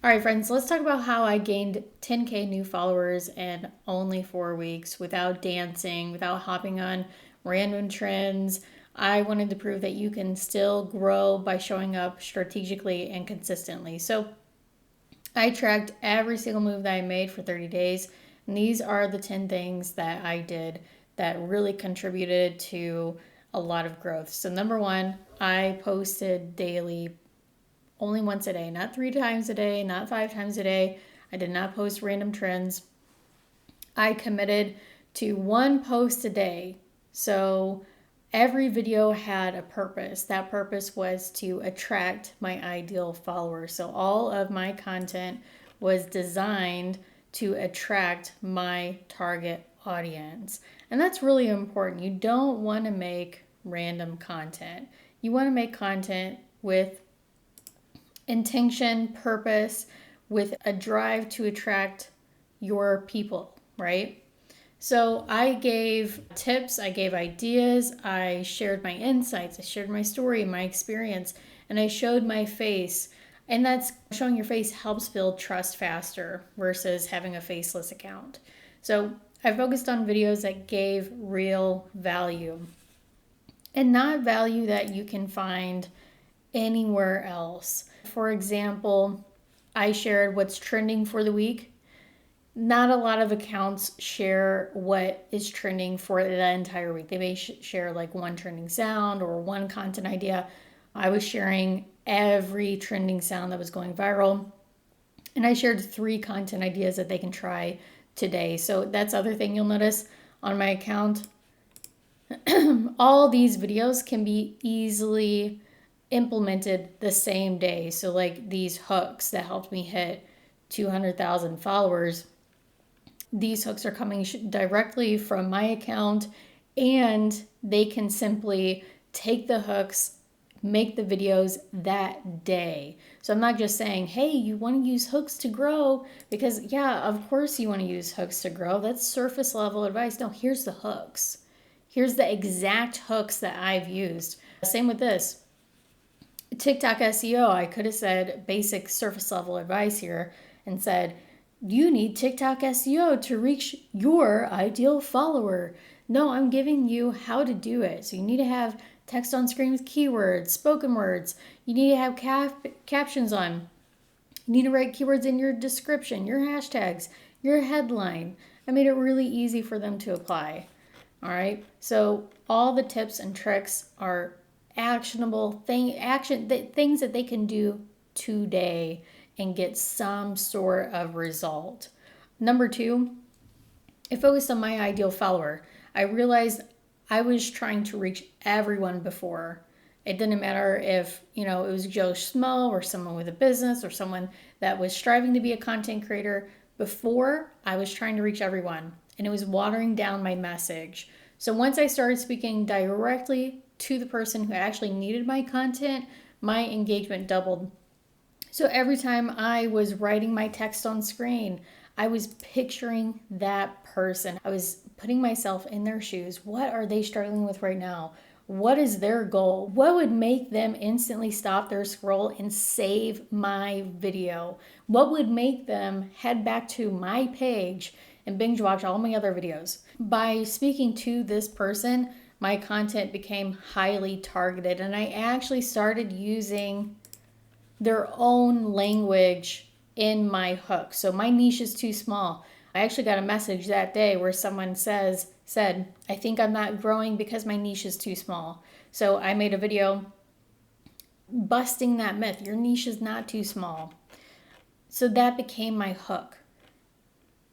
All right, friends, let's talk about how I gained 10K new followers in only 4 weeks without dancing, without hopping on random trends. I wanted to prove that you can still grow by showing up strategically and consistently. So I tracked every single move that I made for 30 days. And these are the 10 things that I did that really contributed to a lot of growth. So, number one, I posted daily only once a day, not 3 times a day, not 5 times a day. I did not post random trends. I committed to one post a day. So every video had a purpose. That purpose was to attract my ideal followers. So all of my content was designed to attract my target audience. And that's really important. You don't want to make random content. You want to make content with intention, purpose, with a drive to attract your people, right? So I gave tips, I gave ideas, I shared my insights, I shared my story, my experience, and I showed my face. And that's showing your face helps build trust faster versus having a faceless account. So I focused on videos that gave real value and not value that you can find anywhere else. For example, I shared what's trending for the week. Not a lot of accounts share what is trending for the entire week. They may share like one trending sound or one content idea. I was sharing every trending sound that was going viral. And I shared 3 content ideas that they can try today. So that's the other thing you'll notice on my account. All these videos can be easily implemented the same day. So like these hooks that helped me hit 200,000 followers, these hooks are coming directly from my account, and they can simply take the hooks, make the videos that day. So I'm not just saying, hey, you want to use hooks to grow, because yeah, of course you want to use hooks to grow. That's surface level advice. No, here's the hooks. Here's the exact hooks that I've used. Same with this. TikTok SEO, I could have said basic surface level advice here and said, you need TikTok SEO to reach your ideal follower. No, I'm giving you how to do it. So you need to have text on screen with keywords, spoken words. You need to have captions on. You need to write keywords in your description, your hashtags, your headline. I made it really easy for them to apply. All right. So all the tips and tricks are actionable things that they can do today and get some sort of result. Number 2, I focused on my ideal follower. I realized I was trying to reach everyone before. It didn't matter if, it was Joe Schmo or someone with a business or someone that was striving to be a content creator. Before, I was trying to reach everyone, and it was watering down my message. So once I started speaking directly to the person who actually needed my content, my engagement doubled. So every time I was writing my text on screen, I was picturing that person. I was putting myself in their shoes. What are they struggling with right now? What is their goal? What would make them instantly stop their scroll and save my video? What would make them head back to my page and binge watch all my other videos? By speaking to this person, my content became highly targeted, and I actually started using their own language in my hook. So my niche is too small. I actually got a message that day where someone said, I think I'm not growing because my niche is too small. So I made a video busting that myth. Your niche is not too small. So that became my hook.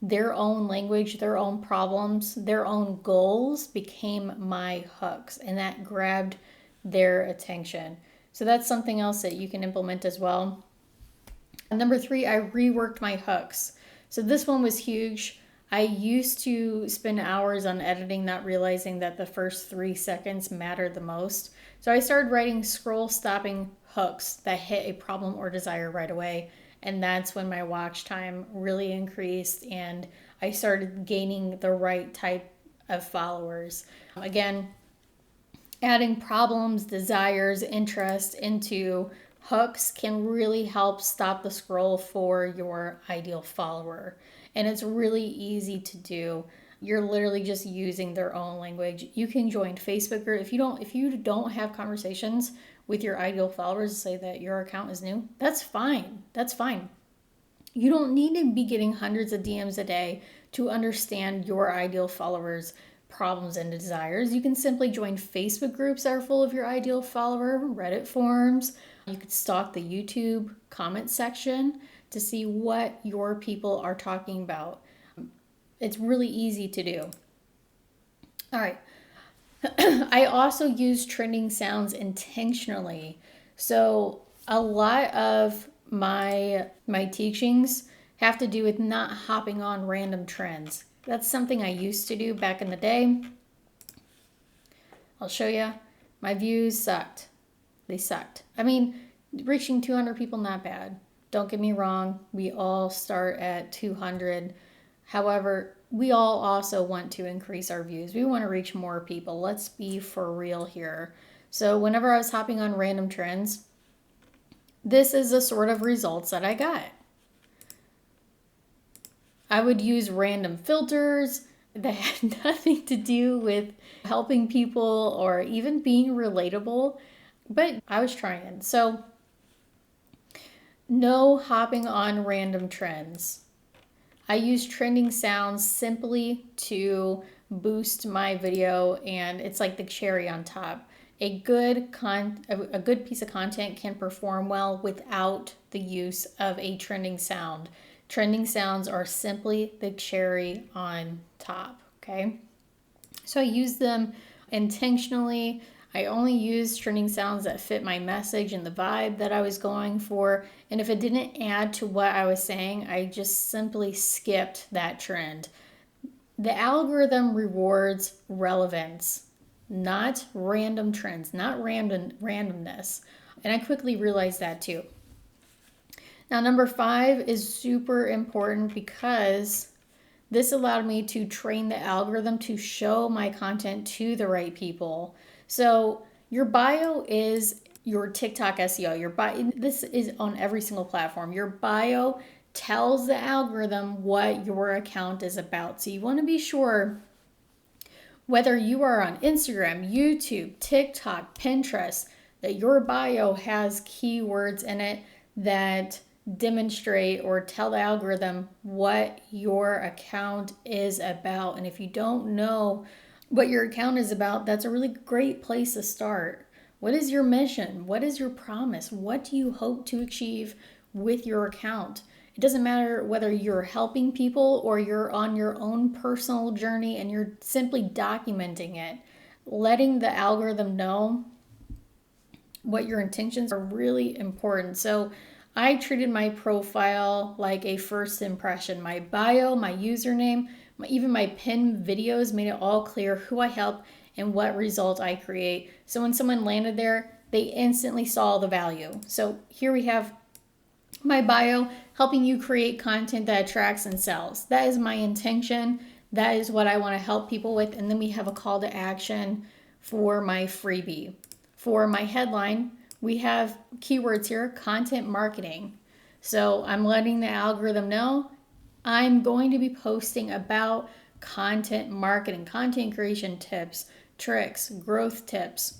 Their own language, their own problems, their own goals became my hooks, and that grabbed their attention. So that's something else that you can implement as well. And number 3, I reworked my hooks. So this one was huge. I used to spend hours on editing, not realizing that the first 3 seconds mattered the most. So I started writing scroll stopping hooks that hit a problem or desire right away. And that's when my watch time really increased and I started gaining the right type of followers. Again, adding problems, desires, interest into hooks can really help stop the scroll for your ideal follower. And it's really easy to do. You're literally just using their own language. You can join Facebook group. If you don't have conversations with your ideal followers, say that your account is new, that's fine. That's fine. You don't need to be getting hundreds of DMs a day to understand your ideal followers' problems and desires. You can simply join Facebook groups that are full of your ideal follower, Reddit forums. You could stalk the YouTube comment section to see what your people are talking about. It's really easy to do. All right. I also use trending sounds intentionally. So a lot of my teachings have to do with not hopping on random trends. That's something I used to do back in the day. I'll show you. My views sucked. They sucked. I mean, reaching 200 people, not bad. Don't get me wrong. We all start at 200. However, we all also want to increase our views. We want to reach more people. Let's be for real here. So whenever I was hopping on random trends, this is the sort of results that I got. I would use random filters that had nothing to do with helping people or even being relatable, but I was trying. So, no hopping on random trends. I use trending sounds simply to boost my video, and it's like the cherry on top. A good piece of content can perform well without the use of a trending sound. Trending sounds are simply the cherry on top, okay? So I use them intentionally. I only use trending sounds that fit my message and the vibe that I was going for. And if it didn't add to what I was saying, I just simply skipped that trend. The algorithm rewards relevance, not random trends, not randomness. And I quickly realized that too. Now, number 5 is super important because this allowed me to train the algorithm to show my content to the right people. So your bio is your TikTok SEO. Your bio, this is on every single platform. Your bio tells the algorithm what your account is about. So you want to be sure whether you are on Instagram, YouTube, TikTok, Pinterest, that your bio has keywords in it that demonstrate or tell the algorithm what your account is about. And if you don't know what your account is about, that's a really great place to start. What is your mission? What is your promise? What do you hope to achieve with your account? It doesn't matter whether you're helping people or you're on your own personal journey and you're simply documenting it. Letting the algorithm know what your intentions are really important. So I treated my profile like a first impression. My bio, my username, even my pinned videos made it all clear who I help and what result I create. So when someone landed there, they instantly saw the value. So here we have my bio, helping you create content that attracts and sells. That is my intention. That is what I want to help people with. And then we have a call to action for my freebie. For my headline, we have keywords here, content marketing. So I'm letting the algorithm know I'm going to be posting about content marketing, content creation tips, tricks, growth tips,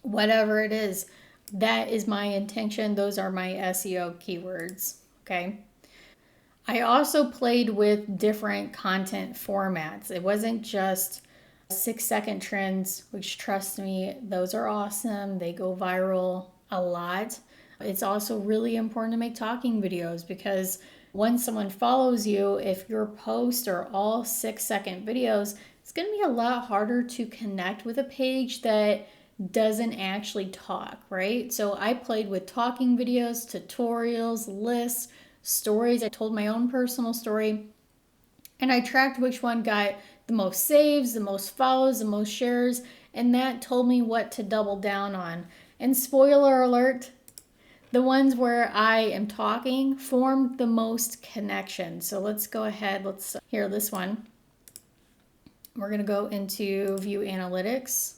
whatever it is. That is my intention. Those are my SEO keywords, okay? I also played with different content formats. It wasn't just 6-second trends, which, trust me, those are awesome. They go viral a lot. It's also really important to make talking videos because once someone follows you, if your posts are all 6-second videos, it's going to be a lot harder to connect with a page that doesn't actually talk, right? So I played with talking videos, tutorials, lists, stories. I told my own personal story, and I tracked which one got the most saves, the most follows, the most shares, and that told me what to double down on. And spoiler alert, the ones where I am talking formed the most connection. So let's go ahead, let's hear this one. We're gonna go into view analytics.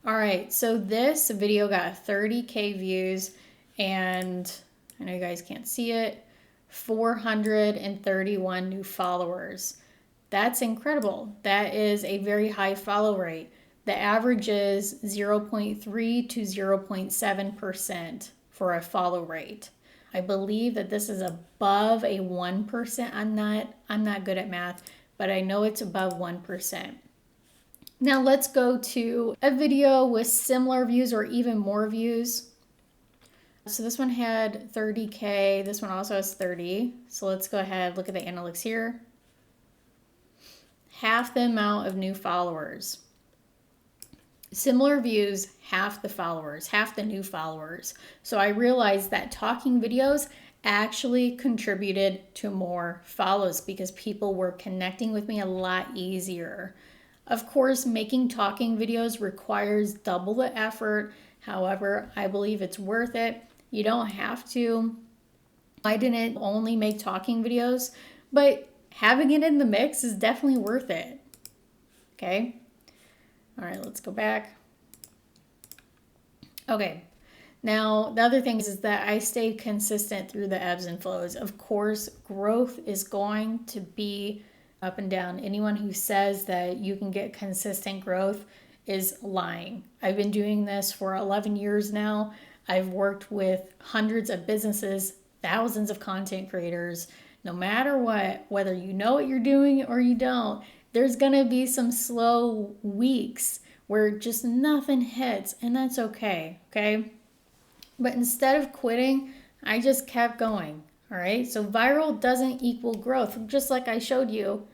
All right, so this video got 30K views, and I know you guys can't see it, 431 new followers. That's incredible. That is a very high follow rate. The average is 0.3 to 0.7% for a follow rate. I believe that this is above a 1%. I'm not good at math, but I know it's above 1%. Now let's go to a video with similar views or even more views. So this one had 30K. This one also has 30. So let's go ahead, look at the analytics here. Half the amount of new followers. Similar views, half the followers, half the new followers. So I realized that talking videos actually contributed to more follows because people were connecting with me a lot easier. Of course, making talking videos requires double the effort. However, I believe it's worth it. You don't have to. I didn't only make talking videos, but having it in the mix is definitely worth it. Okay. All right, let's go back. Okay. Now, the other thing is that I stayed consistent through the ebbs and flows. Of course, growth is going to be up and down. Anyone who says that you can get consistent growth is lying. I've been doing this for 11 years now. I've worked with hundreds of businesses, thousands of content creators. No matter what, whether you know what you're doing or you don't, there's going to be some slow weeks where just nothing hits, and that's okay, okay? But instead of quitting, I just kept going, all right? So viral doesn't equal growth. Just like I showed you,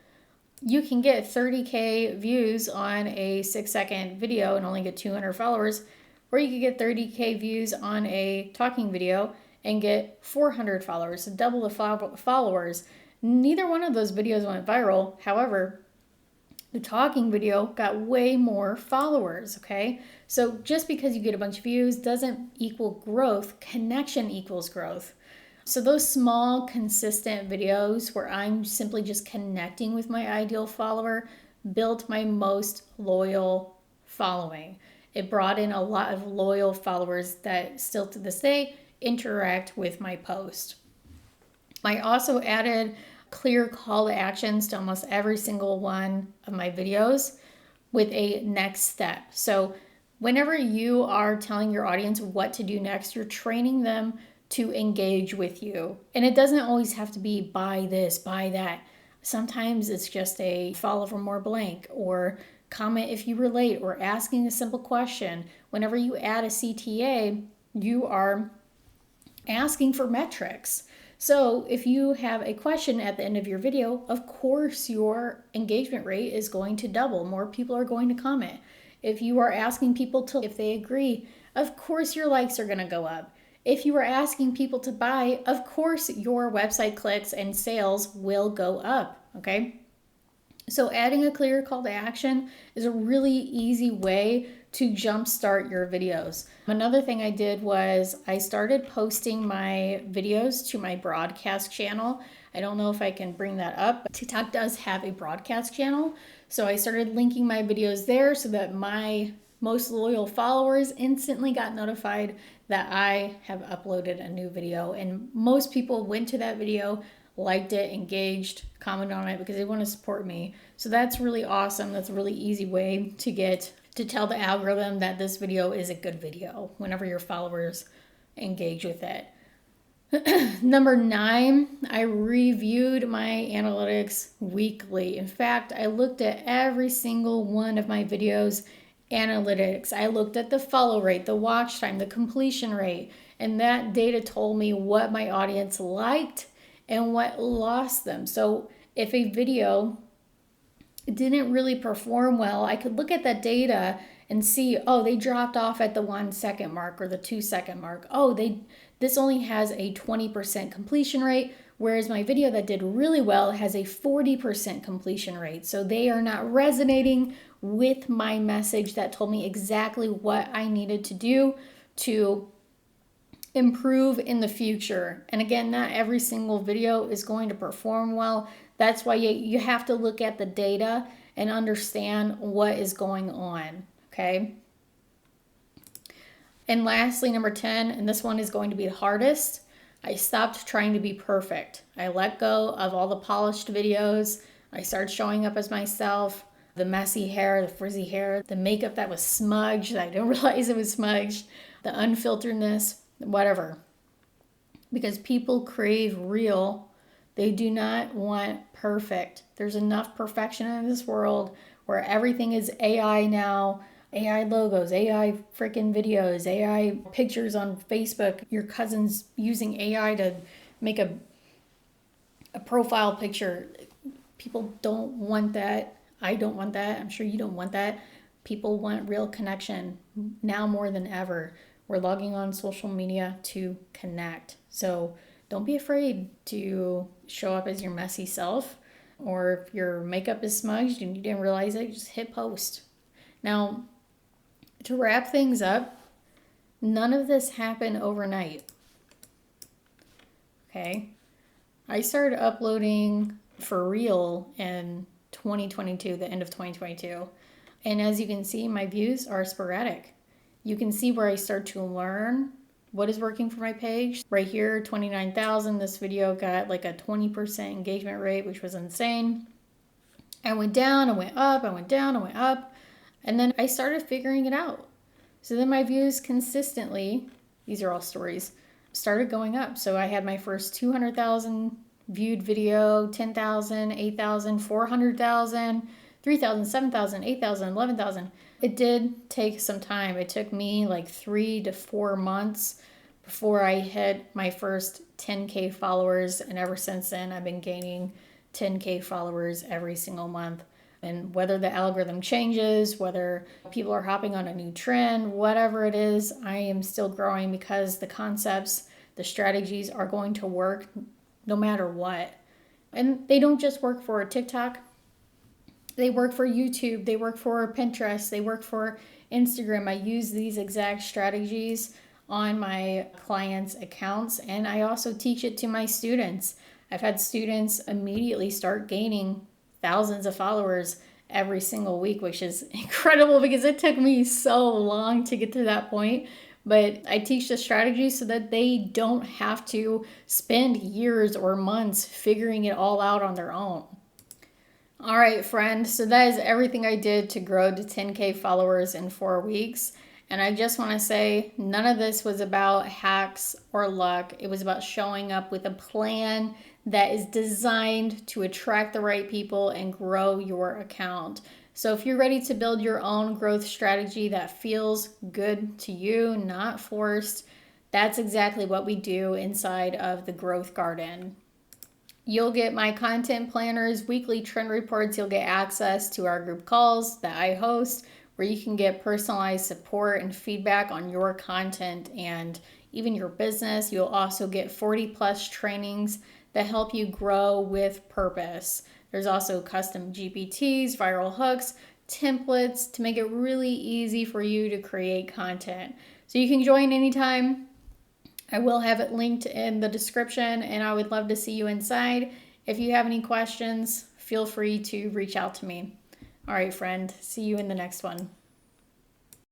you can get 30K views on a 6-second video and only get 200 followers, or you could get 30K views on a talking video and get 400 followers, so double the followers. Neither one of those videos went viral. However, the talking video got way more followers, okay? So just because you get a bunch of views doesn't equal growth. Connection equals growth. So those small, consistent videos where I'm simply just connecting with my ideal follower built my most loyal following. It brought in a lot of loyal followers that still to this day interact with my post. I also added clear call to actions to almost every single one of my videos with a next step. So whenever you are telling your audience what to do next, you're training them to engage with you. And it doesn't always have to be buy this, buy that. Sometimes it's just a follow for more blank, or comment if you relate, or asking a simple question. Whenever you add a CTA, you are asking for metrics. So if you have a question at the end of your video, of course your engagement rate is going to double. More people are going to comment. If you are asking people if they agree, of course your likes are going to go up. If you are asking people to buy, of course your website clicks and sales will go up, okay? So adding a clear call to action is a really easy way to jumpstart your videos. Another thing I did was I started posting my videos to my broadcast channel. I don't know if I can bring that up, but TikTok does have a broadcast channel. So I started linking my videos there so that my most loyal followers instantly got notified that I have uploaded a new video. And most people went to that video, liked it, engaged, commented on it because they want to support me. So that's really awesome. That's a really easy way to tell the algorithm that this video is a good video whenever your followers engage with it. Number 9, I reviewed my analytics weekly. In fact, I looked at every single one of my videos analytics. I looked at the follow rate, the watch time, the completion rate, and that data told me what my audience liked and what lost them. So if a video didn't really perform well, I could look at that data and see, oh, they dropped off at the 1 second mark or the 2 second mark. Oh, this only has a 20% completion rate, whereas my video that did really well has a 40% completion rate. So they are not resonating with my message that told me exactly what I needed to do to improve in the future. And again, not every single video is going to perform well. That's why you have to look at the data and understand what is going on, okay? And lastly, number 10, and this one is going to be the hardest, I stopped trying to be perfect. I let go of all the polished videos. I started showing up as myself. The messy hair, the frizzy hair, the makeup that was smudged, that I didn't realize it was smudged, the unfilteredness, whatever. Because people crave real. They do not want perfect. There's enough perfection in this world where everything is AI now. AI logos, AI freaking videos, AI pictures on Facebook. Your cousin's using AI to make a profile picture. People don't want that. I don't want that. I'm sure you don't want that. People want real connection now more than ever. We're logging on social media to connect. So don't be afraid to show up as your messy self, or if your makeup is smudged and you didn't realize it, just hit post. Now, to wrap things up, none of this happened overnight. Okay? I started uploading for real in 2022, the end of 2022. And as you can see, my views are sporadic. You can see where I start to learn what is working for my page. Right here, 29,000. This video got like a 20% engagement rate, which was insane. I went down, I went up, I went down, I went up. And then I started figuring it out. So then my views consistently, these are all stories, started going up. So I had my first 200,000 viewed video, 10,000, 8,000, 400,000, 3,000, 7,000, 8,000, 11,000. It did take some time. It took me like 3 to 4 months before I hit my first 10K followers. And ever since then, I've been gaining 10K followers every single month. And whether the algorithm changes, whether people are hopping on a new trend, whatever it is, I am still growing because the concepts, the strategies are going to work no matter what. And they don't just work for TikTok. They work for YouTube. They work for Pinterest. They work for Instagram. I use these exact strategies on my clients' accounts, and I also teach it to my students. I've had students immediately start gaining thousands of followers every single week, which is incredible because it took me so long to get to that point. But I teach the strategy so that they don't have to spend years or months figuring it all out on their own. All right, friend. So that is everything I did to grow to 10K followers in 4 weeks. And I just want to say none of this was about hacks or luck. It was about showing up with a plan that is designed to attract the right people and grow your account. So if you're ready to build your own growth strategy that feels good to you, not forced, that's exactly what we do inside of the Growth Garden. You'll get my content planners, weekly trend reports. You'll get access to our group calls that I host, where you can get personalized support and feedback on your content and even your business. You'll also get 40 plus trainings that help you grow with purpose. There's also custom GPTs, viral hooks, templates to make it really easy for you to create content. So you can join anytime. I will have it linked in the description, and I would love to see you inside. If you have any questions, feel free to reach out to me. All right, friend. See you in the next one.